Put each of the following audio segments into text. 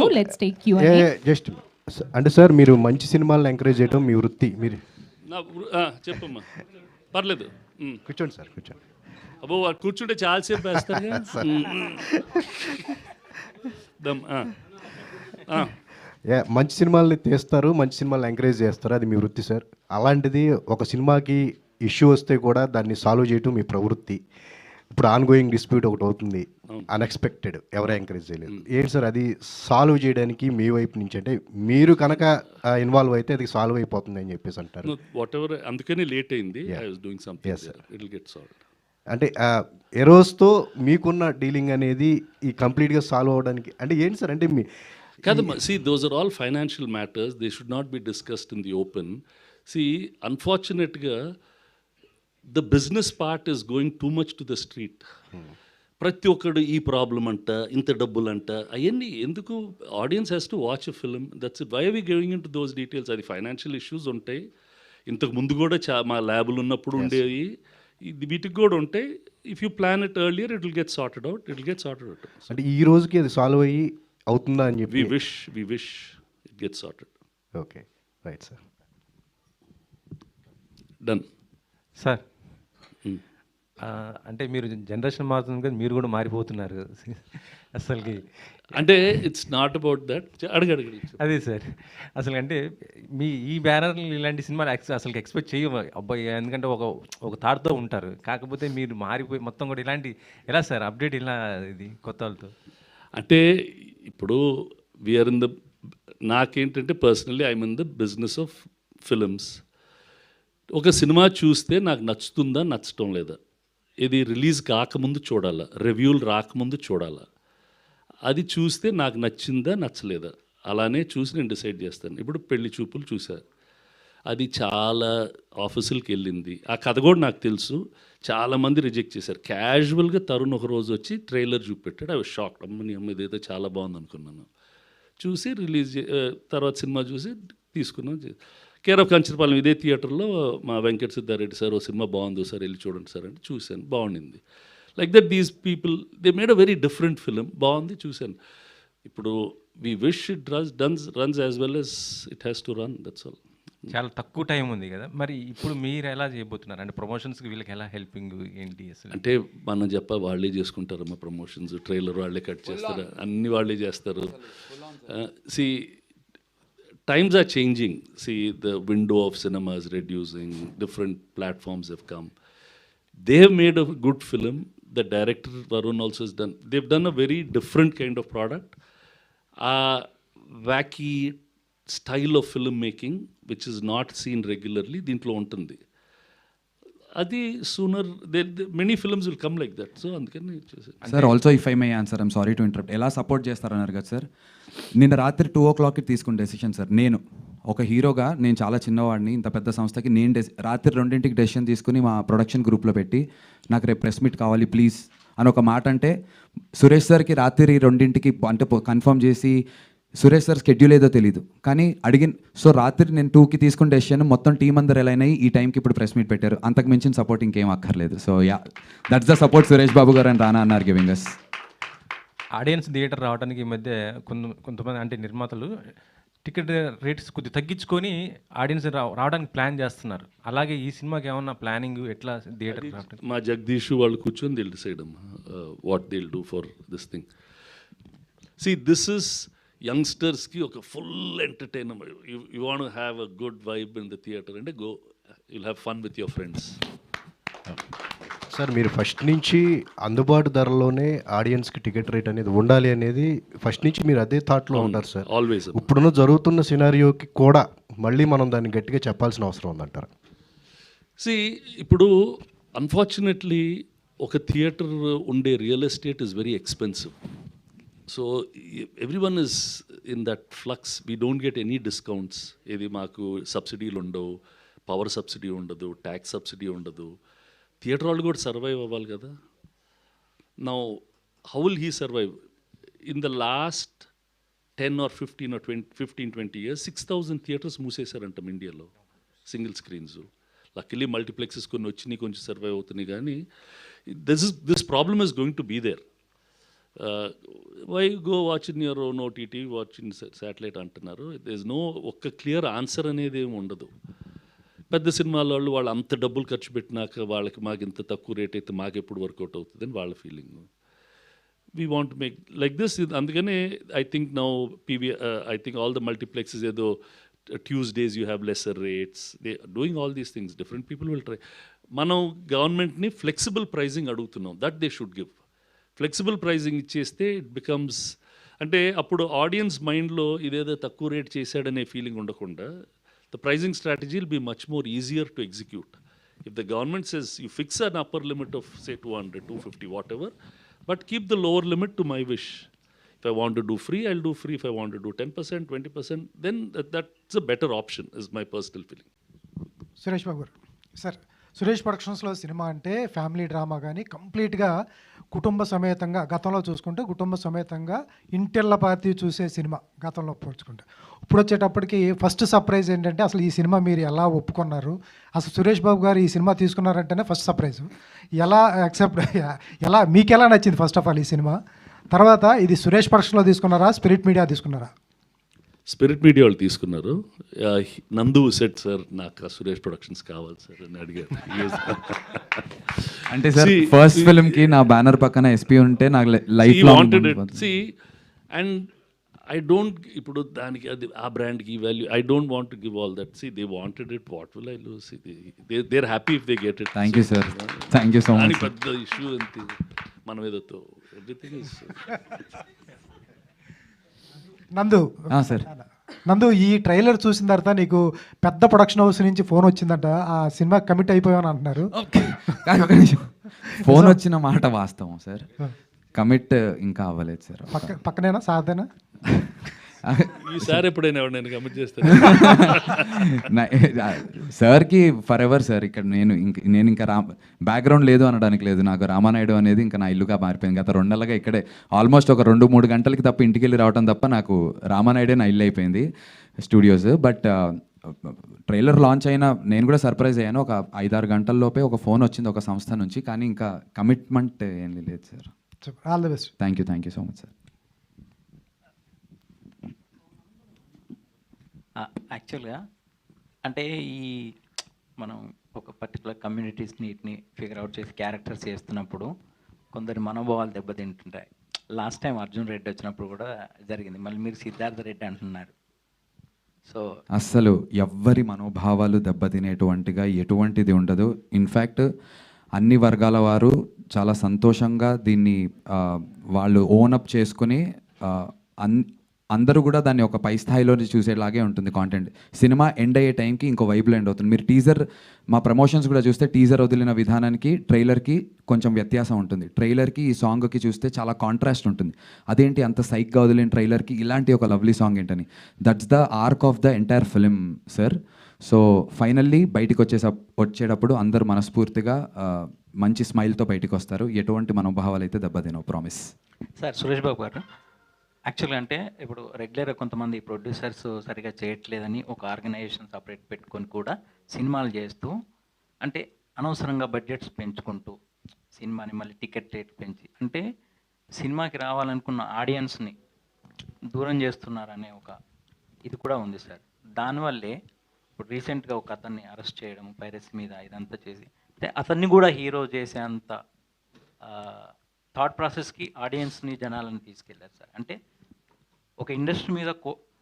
No, let's take Q&A. Just అంటే sir మీరు మంచి సినిమాలను ఎంకరేజ్ చేయడం మీ వృత్తి. మీరు చెప్పమ్మా, పర్లేదు. కూర్చోండి సార్, కూర్చోండి. అబ్బో కూర్చుంటే చాలాసేపు వేస్తారు. మంచి సినిమాలని తీస్తారు, మంచి సినిమాలను ఎంకరేజ్ చేస్తారు, అది మీ వృత్తి సార్. అలాంటిది ఒక సినిమాకి ఇష్యూ వస్తే కూడా దాన్ని సాల్వ్ చేయటం మీ ప్రవృత్తి. ఇప్పుడు ఆన్ గోయింగ్ డిస్ప్యూట్ ఒకటి అవుతుంది, అన్ఎక్స్పెక్టెడ్, ఎవరు ఎంకరేజ్ చేయలేదు. ఏంటి సార్ అది సాల్వ్ చేయడానికి మీ వైపు నుంచి? అంటే మీరు కనుక ఇన్వాల్వ్ అయితే అది సాల్వ్ అయిపోతుంది అని చెప్పేసి అంటారు. వాట్ ఎవర్, అందుకని లేట్ అయింది. I was doing something, it will get solved. అంటే ఎరోస్తో మీకున్న డీలింగ్ అనేది ఈ కంప్లీట్గా సాల్వ్ అవ్వడానికి అంటే ఏంటి సార్? అంటే మీ కాదమ్మా, see those are all financial matters, they should not be discussed in the open. See, unfortunately the business part is going too much to the street. ప్రతి ఒక్కడు ఈ ప్రాబ్లం అంట, ఇంత డబ్బులు అంట, అవన్నీ ఎందుకు? Audience has to watch a film, that's why we going into those details. అది ఫైనాన్షియల్ ఇష్యూస్ ఉంటాయి, ఇంతకు ముందు కూడా మా ల్యాబులు ఉన్నప్పుడు ఉండేవి, వీటికి కూడా ఉంటాయి. If you plan it earlier it will get sorted out, it will get sorted out. అంటే ఈ రోజుకి అది సాల్వ్ అయ్యి అవుతుందా అని చెప్పి we wish it get sorted. Okay, right sir, done sir. అంటే మీరు జనరేషన్ మారుతుంది కదా, మీరు కూడా మారిపోతున్నారు అసలుకి. అంటే ఇట్స్ నాట్ అబౌట్ దట్. అడగడు అదే సార్, అసలు అంటే మీ ఈ బ్యానర్లు ఇలాంటి సినిమాలు అసలు ఎక్స్పెక్ట్ చేయము అబ్బాయి, ఎందుకంటే ఒక థాట్తో ఉంటారు. కాకపోతే మీరు మారిపోయి మొత్తం కూడా ఇలాంటి ఎలా సార్ అప్డేట్ ఇలా ఇది కొత్త వాళ్ళతో? అంటే ఇప్పుడు వీఆర్ ఇన్ ద, నాకేంటంటే personally I'm in the business of films. ఒక సినిమా చూస్తే నాకు నచ్చుతుందా నచ్చటం లేదా, ఇది రిలీజ్ కాకముందు చూడాలా, రివ్యూలు రాకముందు చూడాలా, అది చూస్తే నాకు నచ్చిందా నచ్చలేదా, అలానే చూసి నేను డిసైడ్ చేస్తాను. ఇప్పుడు పెళ్లి చూపులు చూశారు, అది చాలా ఆఫీసులకి వెళ్ళింది, ఆ కథ కూడా నాకు తెలుసు, చాలామంది రిజెక్ట్ చేశారు. క్యాజువల్గా తరుణ్ ఒక రోజు వచ్చి ట్రైలర్ చూపెట్టాడు, అవి షాక్, అమ్మని అమ్మ ఇదైతే చాలా బాగుంది అనుకున్నాను. చూసి రిలీజ్ తర్వాత సినిమా చూసి తీసుకున్నాం. కేర్ ఆఫ్ కంచరపాలెం ఇదే థియేటర్లో మా వెంకట సిద్ధారెడ్డి సార్ ఓ సినిమా బాగుంది సార్ వెళ్ళి చూడండి సార్ అంటే చూశాను, బాగుండింది. Like that these people they made a very different film, బాగుంది చూశాను. ఇప్పుడు we wish it runs as well as it has to run, that's all. చాలా తక్కువ టైం ఉంది కదా, మరి ఇప్పుడు మీరు ఎలా చేయబోతున్నారు? అంటే ప్రమోషన్స్కి వీళ్ళకి ఎలా హెల్పింగ్ ఏంటి అసలు? అంటే మనం వాళ్ళే చేసుకుంటారమ్మా ప్రమోషన్స్, ట్రైలర్ వాళ్ళే కట్ చేస్తారు, అన్నీ వాళ్ళే చేస్తారు. See times are changing. See, the window of cinema is reducing, different platforms have come. They have made a good film. The director Varun also has done, they've done a very different kind of product, wacky style of filmmaking which is not seen regularly దీంట్లో ఉంటుంది. అది sooner many films will come like that. So అందుకని sir also if I may answer, I'm sorry to interrupt. ఎలా support చేస్తారన్నారు కదా sir, నిన్న రాత్రి 2 o'clockకి తీసుకున్న decision sir. నేను ఒక హీరోగా, నేను చాలా చిన్నవాడిని, ఇంత పెద్ద సంస్థకి నేను రాత్రి 2ంటికి డెసిషన్ తీసుకుని మా ప్రొడక్షన్ గ్రూప్లో పెట్టి నాకు రేపు ప్రెస్ మీట్ కావాలి ప్లీజ్ అని ఒక మాట అంటే, సురేష్ సార్కి రాత్రి 2ంటికి అంటే కన్ఫర్మ్ చేసి, సురేష్ సార్ స్కెడ్యూల్ ఏదో తెలీదు కానీ సో రాత్రి నేను 2కి తీసుకున్న డెసిషన్ మొత్తం టీం అందరు ఎలా అయినాయి ఈ టైంకి ఇప్పుడు ప్రెస్ మీట్ పెట్టారు. అంతకు మించిన సపోర్ట్ ఇంకేం అక్కర్లేదు. So yeah, that's the support Suresh Babu garu and రానా అన్నారు గివింగ్ అస్. ఆడియన్స్ థియేటర్ రావడానికి ఈ మధ్య కొంతమంది అంటే నిర్మాతలు టికెట్ రేట్స్ కొద్దిగా తగ్గించుకొని ఆడియన్స్ రావడానికి ప్లాన్ చేస్తున్నారు. అలాగే ఈ సినిమాకి ఏమన్నా ప్లానింగ్ ఎట్లా థియేటర్? మా జగదీష్ వాళ్ళు కూర్చొని దిల్ డిసైడ్ అమ్మా what they'll do for this thing. See this is యంగ్స్టర్స్కి ఒక full entertainment. You want have a good vibe in the theatre అంటే go, you'll have fun with your friends. Sir మీరు first నుంచి అందుబాటు ధరలోనే ఆడియన్స్కి ticket rate అనేది ఉండాలి అనేది ఫస్ట్ నుంచి మీరు అదే థాట్లో ఉంటారు సార్. ఆల్వేస్. ఇప్పుడున్న జరుగుతున్న సినారియోకి కూడా మళ్ళీ మనం దాన్ని గట్టిగా చెప్పాల్సిన అవసరం ఉందంటారు. సి ఇప్పుడు అన్ఫార్చునేట్లీ ఒక థియేటర్ ఉండే real estate is very expensive. So everyone is in that flux. We don't get any discounts. ఇది మాకు సబ్సిడీలు ఉండవు, పవర్ సబ్సిడీ ఉండదు, ట్యాక్స్ సబ్సిడీ ఉండదు. థియేటర్ వాళ్ళు కూడా సర్వైవ్ అవ్వాలి కదా. Now how will he survive? In the last 10 or 15-20 years 6,000 theatres మూసేశారంటాం ఇండియాలో, సింగిల్ స్క్రీన్స్. లక్కీలీ మల్టీప్లెక్సెస్ కొన్ని వచ్చినాయి, కొంచెం సర్వైవ్ అవుతున్నాయి. కానీ this problem is going to be there. Why go watch in your own OTT, watch in satellite అంటున్నారు. There is no ఒక్క clear answer అనేది ఏమి ఉండదు. పెద్ద సినిమాల వాళ్ళు అంత డబ్బులు ఖర్చు పెట్టినాక వాళ్ళకి మాకు ఇంత తక్కువ రేట్ అయితే మాకు ఎప్పుడు వర్కౌట్ అవుతుందని వాళ్ళ feeling. We want make like this. అందుకనే I think now I think all the multiplexes ఏదో Tuesdays you have lesser rates, they doing all these things. Different people will try. మనం గవర్నమెంట్ని ఫ్లెక్సిబుల్ ప్రైజింగ్ అడుగుతున్నాం. That they should give. Flexible pricing ఇచ్చేస్తే it becomes, అంటే అప్పుడు audience మైండ్లో ఇదేదో తక్కువ రేట్ చేశాడనే ఫీలింగ్ ఉండకుండా the pricing strategy will be much more easier to execute. If the government says you fix an upper limit of say 200, 250, whatever, but keep the lower limit to my wish. If I want to do free, I'll do free. If I want to do 10%, 20%, then that's a better option, is my personal feeling. Suresh Babu garu, sir Suresh ప్రొడక్షన్స్లో cinema అంటే family drama కానీ కంప్లీట్గా కుటుంబ సమేతంగా, గతంలో చూసుకుంటే కుటుంబ సమేతంగా ఇంటిళ్ళ పాతి చూసే సినిమా గతంలో పోల్చుకుంటే. ఇప్పుడు వచ్చేటప్పటికి ఫస్ట్ సర్ప్రైజ్ ఏంటంటే అసలు ఈ సినిమా మీరు ఎలా ఒప్పుకున్నారు, అసలు సురేష్ బాబు గారు ఈ సినిమా తీసుకున్నారంటేనే ఫస్ట్ సర్ప్రైజ్. ఎలా మీకు ఎలా నచ్చింది ఫస్ట్ ఆఫ్ ఆల్ ఈ సినిమా? తర్వాత ఇది సురేష్ ప్రొడక్షన్లో తీసుకున్నారా, స్పిరిట్ మీడియా తీసుకున్నారా? స్పిరిట్ మీడియా వాళ్ళు తీసుకున్నారు. నందు సెట్ సార్ నాకు సురేష్ ప్రొడక్షన్స్ కావాలి సార్ అని అడిగారు. అంటే సార్ ఫస్ట్ ఫిల్మ్ కి నా బ్యానర్ పక్కన ఎస్పీ ఉంటే నాకు life wanted it. See and I don't, ఇప్పుడు దానికి అది ఆ బ్రాండ్కి value, I don't want to give all that. See they wanted it, what will I lose? They are happy if they get it. Thank you sir, thank you so much. పెద్ద issue అంతే మనం ఏదో everything is. నందు sir, నందు ఈ trailer చూసిన తర్వాత నీకు పెద్ద ప్రొడక్షన్ హౌస్ నుంచి ఫోన్ వచ్చిందంట, ఆ సినిమా కమిట్ అయిపోయామని అంటున్నారు. ఫోన్ వచ్చిన మాట వాస్తవం సార్, కమిట్ ఇంకా అవ్వలేదు సార్. పక్కనేనా సాధనా? ఈసారి ఎప్పుడైనా నేను కమిట్ చేస్తాను సార్కి ఫర్ ఎవర్ సార్. ఇక్కడ నేను ఇంకా బ్యాక్గ్రౌండ్ లేదు అనడానికి లేదు, నాకు రామానాయుడు అనేది ఇంకా నా ఇల్లుగా మారిపోయింది. గత 2 నెలలుగా ఇక్కడే ఆల్మోస్ట్ ఒక 2-3 గంటలకి తప్ప ఇంటికి వెళ్ళి రావడం తప్ప నాకు రామానాయుడే నా ఇల్లు అయిపోయింది, స్టూడియోస్. బట్ ట్రైలర్ లాంచ్ అయినా నేను కూడా సర్ప్రైజ్ అయ్యాను. ఒక 5-6 గంటల్లోపే ఒక ఫోన్ వచ్చింది ఒక సంస్థ నుంచి, కానీ ఇంకా కమిట్మెంట్ ఏం లేదు sir. All the best. Thank you so much sir. యాక్చువల్గా అంటే ఈ మనం ఒక పర్టికులర్ కమ్యూనిటీస్ని వీటిని ఫిగర్ అవుట్ చేసి క్యారెక్టర్స్ చేస్తున్నప్పుడు కొందరి మనోభావాలు దెబ్బతింటుంటాయి. లాస్ట్ టైం అర్జున్ రెడ్డి వచ్చినప్పుడు కూడా జరిగింది, మళ్ళీ మీరు సిద్ధార్థ రెడ్డి అంటున్నారు. సో అస్సలు ఎవ్వరి మనోభావాలు దెబ్బతినేటువంటిగా ఎటువంటిది ఉండదు. ఇన్ఫ్యాక్ట్ అన్ని వర్గాల వారు చాలా సంతోషంగా దీన్ని వాళ్ళు ఓనప్ చేసుకుని అందరూ కూడా దాన్ని ఒక పై స్థాయిలో చూసేలాగే ఉంటుంది కాంటెంట్. సినిమా ఎండ్ అయ్యే టైంకి ఇంకో వైబ్లో ఎండ్ అవుతుంది. మీరు టీజర్, మా ప్రమోషన్స్ కూడా చూస్తే టీజర్ వదిలిన విధానానికి ట్రైలర్కి కొంచెం వ్యత్యాసం ఉంటుంది. ట్రైలర్కి ఈ సాంగ్కి చూస్తే చాలా కాంట్రాస్ట్ ఉంటుంది. అదేంటి అంత సైక్గా వదిలిన ట్రైలర్కి ఇలాంటి ఒక లవ్లీ సాంగ్ ఏంటని. That's the arc of the entire film sir. So finally బయటికి వచ్చేటప్పుడు అందరూ మనస్ఫూర్తిగా మంచి స్మైల్తో బయటికి వస్తారు. ఎటువంటి మనోభావాలు అయితే దెబ్బతినో, ప్రామిస్. సార్ సురేష్ బాబు గారు, యాక్చువల్గా అంటే ఇప్పుడు రెగ్యులర్గా కొంతమంది ప్రొడ్యూసర్స్ సరిగా చేయట్లేదని ఒక ఆర్గనైజేషన్ సపరేట్ పెట్టుకొని కూడా సినిమాలు చేస్తూ, అంటే అనవసరంగా బడ్జెట్స్ పెంచుకుంటూ సినిమాని మళ్ళీ టికెట్ రేట్ పెంచి, అంటే సినిమాకి రావాలనుకున్న ఆడియన్స్ని దూరం చేస్తున్నారనే ఒక ఇది కూడా ఉంది సార్. దానివల్లే ఇప్పుడు రీసెంట్గా ఒక అతన్ని అరెస్ట్ చేయడం పైరసీ మీద ఇదంతా చేసి, అంటే అతన్ని కూడా హీరో చేసేంత థాట్ ప్రాసెస్కి ఆడియన్స్ని జనాలను తీసుకెళ్ళారు సార్. అంటే ఒక ఇండస్ట్రీ మీద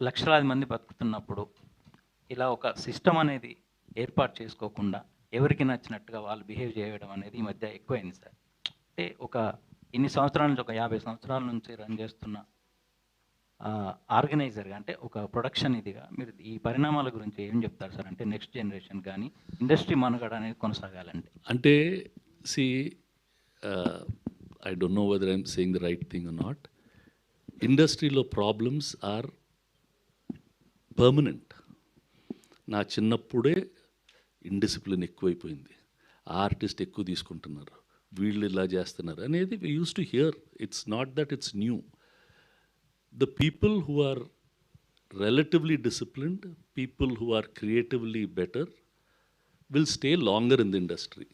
లక్షలాది మంది బతుకుతున్నప్పుడు ఇలా ఒక సిస్టమ్ అనేది ఏర్పాటు చేసుకోకుండా ఎవరికి నచ్చినట్టుగా వాళ్ళు బిహేవ్ చేయడం అనేది ఈ మధ్య ఎక్కువైంది సార్. అంటే ఒక ఇన్ని సంవత్సరాల నుంచి, ఒక 50 సంవత్సరాల నుంచి రన్ చేస్తున్న ఆర్గనైజర్గా, అంటే ఒక ప్రొడక్షన్ ఇదిగా మీరు ఈ పరిణామాల గురించి ఏం చెప్తారు సార్? అంటే నెక్స్ట్ జనరేషన్ కానీ ఇండస్ట్రీ మనుగడ అనేది కొనసాగాలంటే. అంటే C I don't know whether I'm saying the right thing or not. ఇండస్ట్రీలో ప్రాబ్లమ్స్ ఆర్ పర్మనెంట్. నా చిన్నప్పుడే ఇండిసిప్లిన్ ఎక్కువైపోయింది, ఆర్టిస్ట్ ఎక్కువ తీసుకుంటున్నారు, వీళ్ళు ఇలా చేస్తున్నారు అనేది we used to hear. It's not that it's new. The people who are relatively disciplined, people who are creatively better will stay longer in the industry.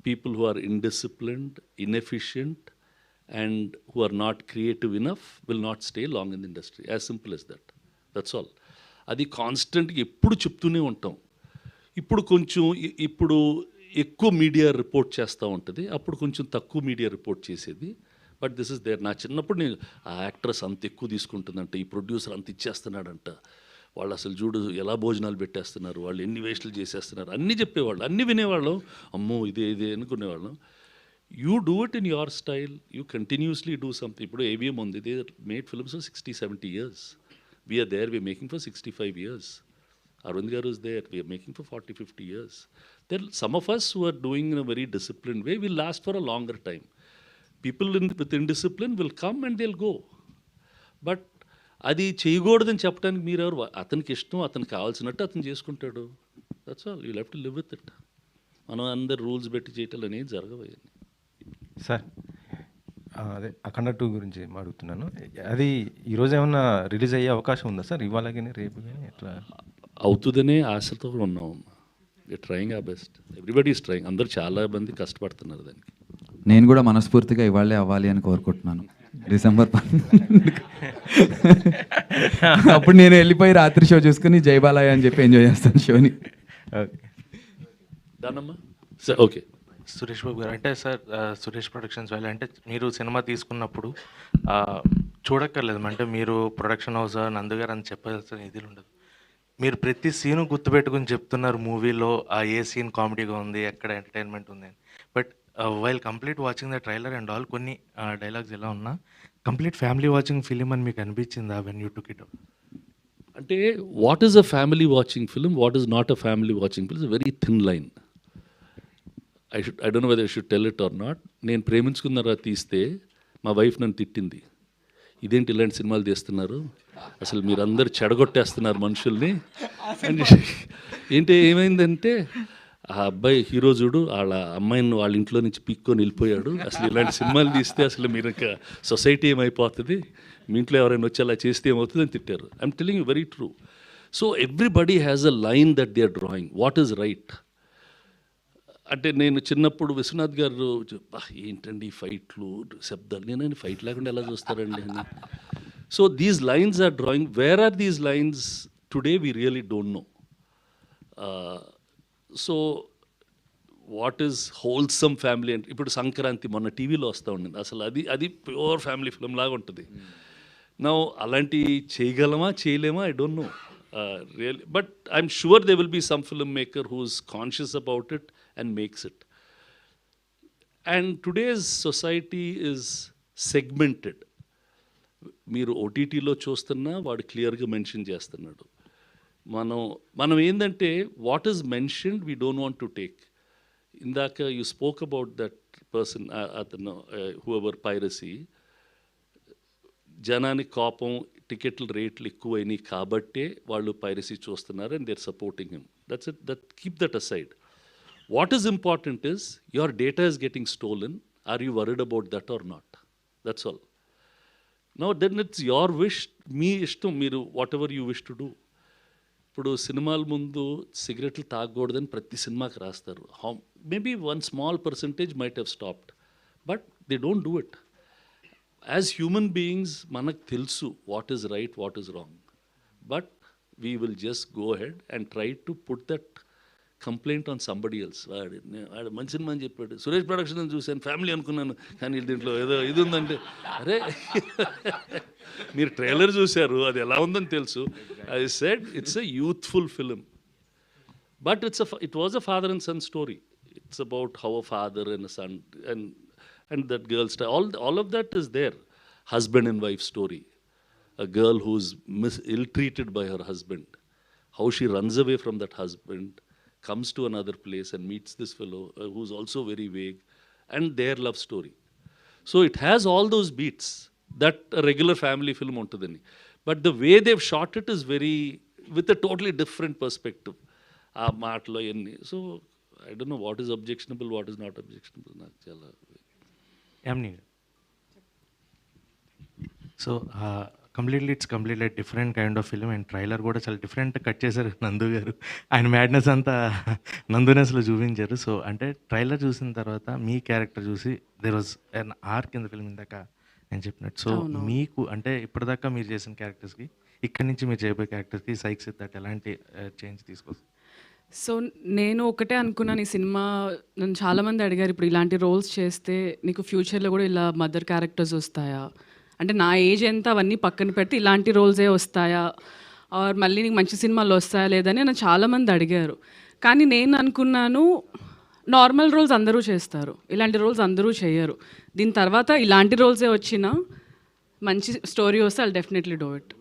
People who are indisciplined, inefficient, and who are not creative enough will not stay long in the industry. As simple as that. That's all. అది కాన్స్టెంట్గా ఎప్పుడు చెప్తూనే ఉంటాం. ఇప్పుడు కొంచెం ఇప్పుడు ఎక్కువ media report చేస్తూ ఉంటుంది, అప్పుడు కొంచెం తక్కువ మీడియా రిపోర్ట్ చేసేది. But this is there. నా చిన్నప్పుడు నేను ఆ యాక్ట్రెస్ అంత ఎక్కువ తీసుకుంటుందంట, ఈ ప్రొడ్యూసర్ అంత ఇచ్చేస్తున్నాడంట, వాళ్ళు అసలు చూడు ఎలా భోజనాలు పెట్టేస్తున్నారు, వాళ్ళు ఎన్ని వేస్టులు చేసేస్తున్నారు, అన్నీ చెప్పేవాళ్ళు, అన్నీ వినేవాళ్ళం. అమ్మో ఇదే ఇదే అనుకునేవాళ్ళం. You do it in your style, you continuously do something. ఇప్పుడు ఏవిఎం ఉంది, they made films for 60-70 years. We are there, we are making for 65 years. Arvind Garu is there, we are making for 40-50 years. There, some of us who are doing in a very disciplined way will last for a longer time. People with indiscipline will come and they'll go. But అది చేయకూడదని చెప్పడానికి మీరెవరు? అతనికి ఇష్టం, అతనికి కావాల్సినట్టు అతను చేసుకుంటాడు. That's all. You have to live with it. మనం అందరు రూల్స్ పెట్టి చేయటం అనేది జరగవు. సార్ అదే అఖండ 2 గురించి అడుగుతున్నాను. అది ఈరోజు ఏమన్నా రిలీజ్ అయ్యే అవకాశం ఉందా సార్? ఇవాళ కానీ రేపు కానీ ఎట్లా అవుతుందనే ఆశతో ఉన్నాం. ట్రయింగ్ ఆ బెస్ట్. Everybody is trying. అందరూ చాలా మంది కష్టపడుతున్నారు దానికి. నేను కూడా మనస్ఫూర్తిగా ఇవాళే అవ్వాలి అని కోరుకుంటున్నాను. డిసెంబర్ అప్పుడు నేను వెళ్ళిపోయి రాత్రి షో చూసుకుని జైబాలయ్య అని చెప్పి ఎంజాయ్ చేస్తాను షోని. దానమ్మా ఓకే. సురేష్ బాబు గారు, అంటే సార్ సురేష్ ప్రొడక్షన్స్ వాళ్ళు అంటే మీరు సినిమా తీసుకున్నప్పుడు చూడక్కర్లేదు, అంటే మీరు ప్రొడక్షన్ హౌస్ నందుగారు అని చెప్పాల్సిన ఇది ఉండదు. మీరు ప్రతి సీను గుర్తుపెట్టుకుని చెప్తున్నారు మూవీలో ఏ సీన్ కామెడీగా ఉంది, ఎక్కడ ఎంటర్టైన్మెంట్ ఉంది అని. But while complete watching the trailer and all, కొన్ని డైలాగ్స్ ఎలా ఉన్నా కంప్లీట్ ఫ్యామిలీ వాచింగ్ ఫిలిం అని మీకు అనిపించిందా వెన్ యూ టుక్ ఇట్? అంటే what is a family watching film, what is not a family watching film, is very thin line. I don't know whether I should tell it or not. నేను ప్రేమించుకున్నారా తీస్తే మా wife నన్ను తిట్టింది, ఇదేంటి ఇలాంటి సినిమాలు తీస్తున్నారు, అసలు మీరందరూ చెడగొట్టేస్తున్నారు మనుషుల్ని. ఏంటి ఏమైందంటే ఆ అబ్బాయి హీరో చూడు వాళ్ళ అమ్మాయిని వాళ్ళ ఇంట్లో నుంచి పిక్కొని వెళ్ళిపోయాడు, అసలు ఇలాంటి సినిమాలు తీస్తే అసలు మీరు ఇంకా సొసైటీ ఏమైపోతుంది, మీ ఇంట్లో ఎవరైనా వచ్చి అలా చేస్తే ఏమవుతుంది అని తిట్టారు. I'm telling you very true. So everybody has a line that they are drawing, what is right. అంటే నేను చిన్నప్పుడు విశ్వనాథ్ గారు ఏంటండి ఫైట్లు శబ్దాలు, నేను ఫైట్ లేకుండా ఎలా చూస్తారండి అని. So these lines are drawing. Where are these lines today we really don't know. So what is wholesome family అంటే ఇప్పుడు సంక్రాంతి మొన్న టీవీలో వస్తూ ఉండింది, అసలు అది ప్యూర్ ఫ్యామిలీ ఫిల్మ్ లాగా ఉంటుంది. నౌ అలాంటి చేయగలమా చేయలేమా I don't know really. But I'm sure they will be some film maker who is conscious about it and makes it. And today's society is segmented. మీరు ఓటీటీలో చూస్తున్నా వాడు క్లియర్గా మెన్షన్ చేస్తున్నాడు. మనం ఏంటంటే what is mentioned we don't want to take. ఇందాక you spoke about that person, అతను హూఎవర్ పైరసీ, జనానికి కోపం, టికెట్ల రేట్లు ఎక్కువైనాయి కాబట్టే వాళ్ళు పైరసీ చూస్తున్నారు and they are supporting him. That's it. That keep that aside. What is important is your data is getting stolen. Are you worried about that or not? That's all. Now then it's your wish, మీ ఇష్టం, మీరు what ever you wish to do. ఇప్పుడు సినిమాల ముందు సిగరెట్లు తాగకూడదని ప్రతి సినిమాకి రాస్తారు. Maybe 1 small percentage might have stopped, but they don't do it. As human beings మనకు తెలుసు what is right, what is wrong, but we will just go ahead and try to put that complaint on somebody else. వాడు మంచి cinema అని చెప్పాడు, Suresh production అని చూశాను, family అనుకున్నాను, కానీ దీంట్లో ఏదో ఇది ఉందంటే, అరే మీరు ట్రైలర్ చూశారు, అది ఎలా ఉందని తెలుసు. I said it's a youthful film, but it was a father and son story. It's about how a father and a son and that girl story, all of that is there. Husband and wife story, a girl who's ill-treated by her husband, how she runs away from that husband, comes to another place and meets this fellow who's also very vague, and their love story. So it has all those beats that a regular family film untadani, but the way they've shot it is very with a totally different perspective. Aa maatlo enni. So I don't know what is objectionable, what is not objectionable. నాకు చాలా so it's completely different kind of film and trailer కూడా చాలా different cut చేశారు నందు గారు. ఆయన madness అంతా నందునెస్లో చూపించారు. సో అంటే ట్రైలర్ చూసిన తర్వాత మీ క్యారెక్టర్ చూసి there was an arc in the film ఇందాక నేను చెప్పినట్టు. సో మీకు అంటే ఇప్పటిదాకా మీరు చేసిన క్యారెక్టర్స్కి ఇక్కడి నుంచి మీరు చేయబోయే క్యారెక్టర్స్కి సైక్ సిద్ధార్థ్ ఎలాంటి చేంజ్ తీసుకొస్తారు? సో నేను ఒకటే అనుకున్నాను, ఈ సినిమా నన్ను చాలామంది అడిగారు, ఇప్పుడు ఇలాంటి రోల్స్ చేస్తే నీకు ఫ్యూచర్లో కూడా ఇలా మదర్ క్యారెక్టర్స్ వస్తాయా, అంటే నా ఏజ్ ఎంత అవన్నీ పక్కన పెడితే ఇలాంటి రోల్సే వస్తాయా, ఆర్ మళ్ళీ నీకు మంచి సినిమాలు వస్తాయా లేదని నన్ను చాలామంది అడిగారు. కానీ నేను అనుకున్నాను నార్మల్ రోల్స్ అందరూ చేస్తారు, ఇలాంటి రోల్స్ అందరూ చేయరు. దీని తర్వాత ఇలాంటి రోల్సే వచ్చినా మంచి స్టోరీ వస్తే ఐల్ డెఫినెట్లీ డూ ఇట్,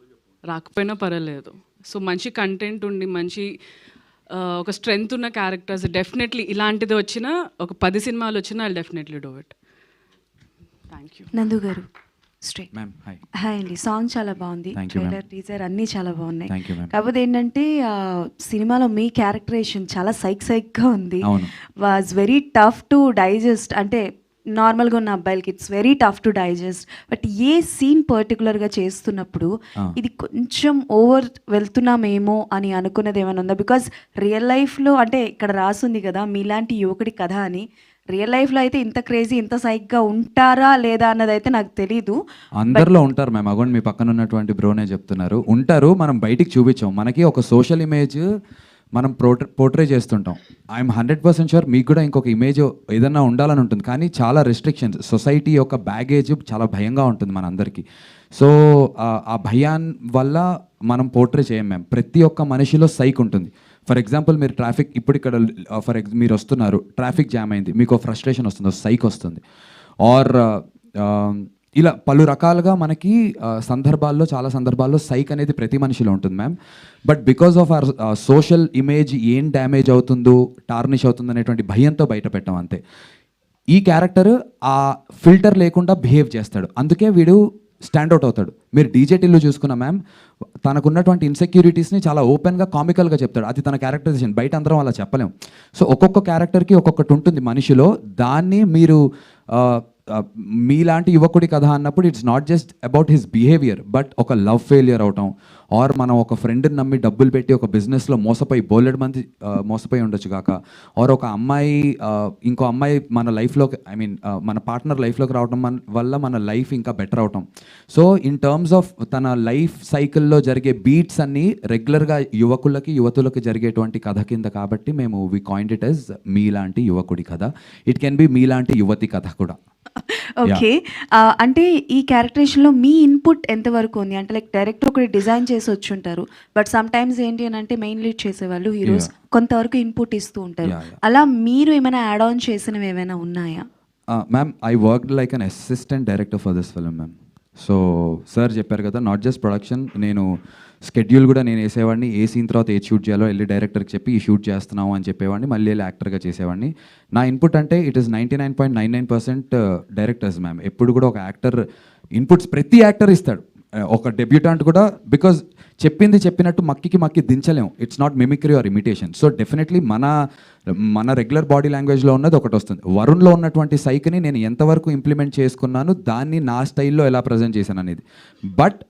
రాకపోయినా పర్వాలేదు. సో మంచి కంటెంట్ ఉండి మంచి ఒక స్ట్రెంగ్త్ ఉన్న క్యారెక్టర్స్ డెఫినెట్లీ ఇలాంటిది వచ్చినా ఒక 10 సినిమాలు వచ్చినా I'll definitely do it. Thank you. నందు గారు స్ట్రైట్. Ma'am hi. హాయ్ అండి. సాంగ్ చాలా బాగుంది, Thank you, ma'am. Trailer teaser అన్నీ చాలా బాగున్నాయి. Thank you ma'am. కాకపోతే ఏంటంటే సినిమాలో మీ క్యారెక్టరేషన్ చాలా సైక్గా ఉంది. అవును. Was very tough to digest. అంటే నార్మల్గా ఉన్న అబ్బాయిలకి it's very tough to digest. But a scene పర్టికులర్గా చేస్తున్నప్పుడు ఇది కొంచెం ఓవర్ వెళ్తున్నామేమో అని అనుకున్నది ఏమైనా ఉందా? బికాజ్ రియల్ లైఫ్లో అంటే ఇక్కడ రాసుంది కదా మీలాంటి యువకుడి కథ అని, రియల్ లైఫ్లో అయితే ఇంత క్రేజీ ఇంత సైక్గా ఉంటారా లేదా అన్నది అయితే నాకు తెలీదు. అందరిలో ఉంటారు మ్యామ్. అగోండి మీ పక్కన ఉన్నటువంటి బ్రోనే చెప్తున్నారు, ఉంటారు. మనం బయటికి చూపించాం, మనకి ఒక సోషల్ ఇమేజ్ మనం పోర్ట్రే చేస్తుంటాం. ఐఎమ్ 100% షూర్ మీకు కూడా ఇంకొక ఇమేజ్ ఏదన్నా ఉండాలని ఉంటుంది, కానీ చాలా రెస్ట్రిక్షన్స్, సొసైటీ యొక్క బ్యాగేజ్ చాలా భయంగా ఉంటుంది మనందరికీ. సో ఆ భయాన్ వల్ల మనం పోర్ట్రే చేయం మ్యామ్. ప్రతి ఒక్క మనిషిలో సైక్ ఉంటుంది. ఫర్ ఎగ్జాంపుల్ మీరు ట్రాఫిక్, ఇప్పుడు ఇక్కడ మీరు వస్తున్నారు, ట్రాఫిక్ జామ్ అయింది, మీకు ఫ్రస్ట్రేషన్ వస్తుంది, సైక్ వస్తుంది. ఆర్ ఇలా పలు రకాలుగా మనకి సందర్భాల్లో, చాలా సందర్భాల్లో సైక్ అనేది ప్రతి మనిషిలో ఉంటుంది ma'am. But because of our social image ఏం డ్యామేజ్ అవుతుందో, టార్నిష్ అవుతుందో అనేటువంటి భయంతో బయట పెట్టాం అంతే. ఈ క్యారెక్టర్ ఆ ఫిల్టర్ లేకుండా బిహేవ్ చేస్తాడు, అందుకే వీడు స్టాండ్అవుట్ అవుతాడు. మీరు డీజేటీలో చూసుకున్న మ్యామ్, తనకున్నటువంటి ఇన్సెక్యూరిటీస్ని చాలా ఓపెన్గా కామికల్గా చెప్తాడు. అది తన క్యారెక్టరైజేషన్, బయట అందరం అలా చెప్పలేం. సో ఒక్కొక్క క్యారెక్టర్కి ఒక్కొక్కటి ఉంటుంది మనిషిలో. దాన్ని మీరు మీలాంటి యువకుడి కథ అన్నప్పుడు it's not just about his behaviour, but ఒక లవ్ ఫెయిలియర్ అవటం, ఆర్ మనం ఒక ఫ్రెండ్ని నమ్మి డబ్బులు పెట్టి ఒక బిజినెస్లో మోసపోయి బోలెడు మంది మోసపోయి ఉండొచ్చు కాక, ఆర్ ఒక అమ్మాయి ఇంకో అమ్మాయి మన లైఫ్లోకి, ఐ మీన్ మన పార్ట్నర్ లైఫ్లోకి రావడం వల్ల మన లైఫ్ ఇంకా బెటర్ అవటం. సో ఇన్ టర్మ్స్ ఆఫ్ తన లైఫ్ సైకిల్లో జరిగే బీట్స్ అన్నీ రెగ్యులర్గా యువతులకి జరిగేటువంటి కథ కింద, కాబట్టి మేము వి కాయిన్డ్ ఇట్ యాజ్ మీలాంటి యువకుడి కథ. ఇట్ కెన్ బి మీలాంటి యువతి కథ కూడా. ఓకే. అంటే ఈ క్యారెక్టరేషన్లో మీ ఇన్పుట్ ఎంతవరకు ఉంది? అంటే లైక్ డైరెక్టర్ ఒకటి డిజైన్ చేసి వచ్చి ఉంటారు, బట్ సమ్ టైమ్స్ ఏంటి అని అంటే మెయిన్ లీడ్ చేసేవాళ్ళు హీరోస్ కొంతవరకు ఇన్పుట్ ఇస్తూ ఉంటారు. అలా మీరు ఏమైనా యాడ్ ఆన్ చేసినవి ఏమైనా ఉన్నాయా? Ma'am, I worked like an assistant director for this film ma'am. So sir చెప్పారు కదా, నాట్ జస్ట్ ప్రొడక్షన్, నేను స్కెడ్యూల్ కూడా నేను వేసేవాడిని. ఏ సీన్ తర్వాత ఏ షూట్ చేయాలో వెళ్ళి డైరెక్టర్కి చెప్పి ఈ షూట్ చేస్తున్నాము అని చెప్పేవాడిని, మళ్ళీ వెళ్ళి యాక్టర్గా చేసేవాడిని. నా ఇన్పుట్ అంటే ఇట్ ఈస్ 99.99% డైరెక్టర్స్ మ్యామ్. ఎప్పుడు కూడా ఒక యాక్టర్ ఇన్పుట్స్ ప్రతి యాక్టర్ ఇస్తాడు, ఒక డెబ్యూటాంట్ కూడా, బికాజ్ చెప్పింది చెప్పినట్టు మక్కి దించలేము. It's not mimicry or imitation. So definitely మన రెగ్యులర్ బాడీ లాంగ్వేజ్లో ఉన్నది ఒకటి వస్తుంది. వరుణ్లో ఉన్నటువంటి సైక్ని నేను ఎంతవరకు ఇంప్లిమెంట్ చేసుకున్నాను, దాన్ని నా స్టైల్లో ఎలా ప్రజెంట్ చేశాను అనేది. But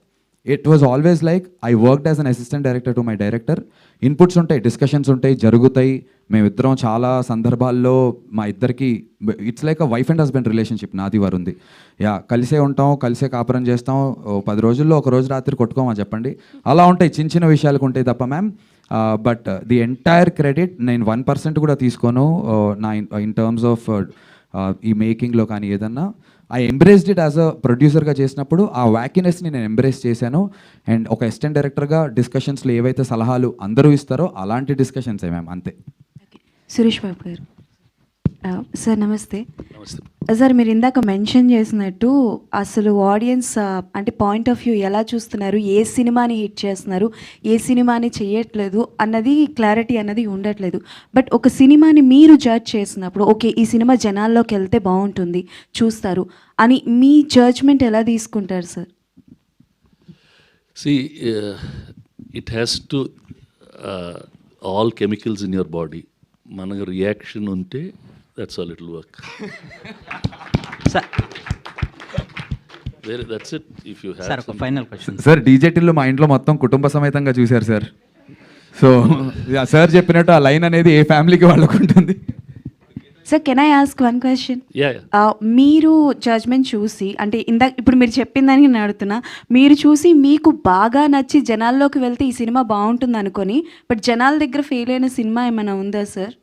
it was always like I worked as an assistant director to my director. Inputs ఉంటాయి, డిస్కషన్స్ ఉంటాయి, జరుగుతాయి. మేమిద్దరం చాలా సందర్భాల్లో మా ఇద్దరికి it's like a wife and husband relationship నాది వారుంది. కలిసే ఉంటాం, కలిసే కాపురం చేస్తాం. 10 రోజుల్లో ఒక రోజు రాత్రి కొట్టుకోమని చెప్పండి, అలా ఉంటాయి. చిన్న విషయాలకు ఉంటాయి తప్ప ma'am. But the entire credit నేను 1% కూడా తీసుకోను నా ఇన్ టర్మ్స్ ఆఫ్ ఈ మేకింగ్లో కానీ ఏదన్నా. I embraced it as a ప్రొడ్యూసర్గా చేసినప్పుడు ఆ వ్యాకినెస్ని నేను ఎంబ్రేస్ చేశాను. అండ్ ఒక అసిస్టెంట్ డైరెక్టర్గా డిస్కషన్స్లో ఏవైతే సలహాలు అందరూ ఇస్తారో అలాంటి డిస్కషన్స్ మ్యామ్, అంతే. సురేష్ బాబు గారు సార్ నమస్తే. నమస్తే. సార్ మీరు ఇందాక మెన్షన్ చేసినట్టు అసలు ఆడియన్స్ అంటే పాయింట్ ఆఫ్ వ్యూ ఎలా చూస్తున్నారు, ఏ సినిమాని హిట్ చేస్తున్నారు, ఏ సినిమాని చేయట్లేదు అన్నది క్లారిటీ అన్నది ఉండట్లేదు. బట్ ఒక సినిమాని మీరు జడ్జ్ చేసినప్పుడు ఓకే ఈ సినిమా జనాల్లోకి వెళ్తే బాగుంటుంది చూస్తారు అని మీ జడ్జ్మెంట్ ఎలా తీసుకుంటారు sir? See, it has to all chemicals in your body. మనకు రియాక్షన్ ఉంటే that's all it will work. That's it. If you sir have ఒక ఫైనల్ క్వశ్చన్. సార్ డీజేటీల్లో మా ఇంట్లో మొత్తం కుటుంబ సమేతంగా చూశారు సార్. సో సార్ చెప్పినట్టు ఆ లైన్ అనేది ఏ ఫ్యామిలీకి వాళ్ళకు ఉంటుంది. Sir can I ask one question? Yeah మీరు జడ్జ్మెంట్ చూసి అంటే ఇప్పుడు మీరు చెప్పిన దానికి నేను అడుగుతున్నా, మీరు చూసి మీకు బాగా నచ్చి జనాల్లోకి వెళ్తే ఈ సినిమా బాగుంటుంది అనుకొని బట్ జనాల దగ్గర ఫెయిల్ అయిన సినిమా ఏమైనా ఉందా సార్?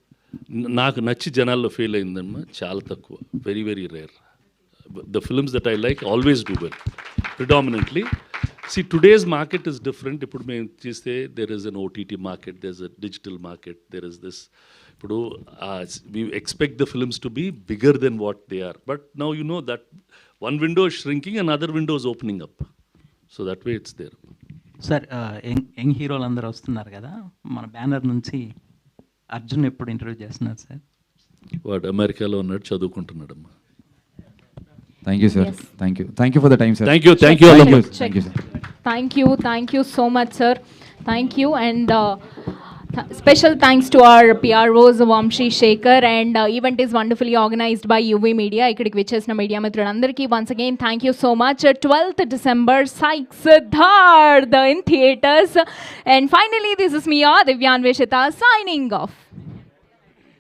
నాకు నచ్చి జనాల్లో ఫెయిల్ అయిందమ్మా చాలా తక్కువ, very very rare. The films that I like always do well predominantly. See, today's market is different. ఇప్పుడు మేము చేస్తే there is an OTT market, there's a digital market, there is this. ఇప్పుడు we expect the films to be bigger than what they are. But now you know that one window is shrinking, another window is opening up. So that way it's there. Sir young హీరోలు అందరూ వస్తున్నారు కదా, మన banner నుంచి అర్జున్ ఎప్పుడు interview చేస్తున్నారు sir? వాడు అమెరికాలో ఉన్నాడు, చదువుకుంటున్నాడమ్మా. Thank you sir. Thank you for the time sir. Thank you sir. Thank you so much, sir. Thank you, and special thanks to our PROs Vamshi Shekhar, and event is wonderfully organized by UV Media. Ikkadiki vichesina media mitrulandariki once again thank you so much. 12th December, Psych Siddharth in theaters, and finally this is me, Divyan Veshita, signing off.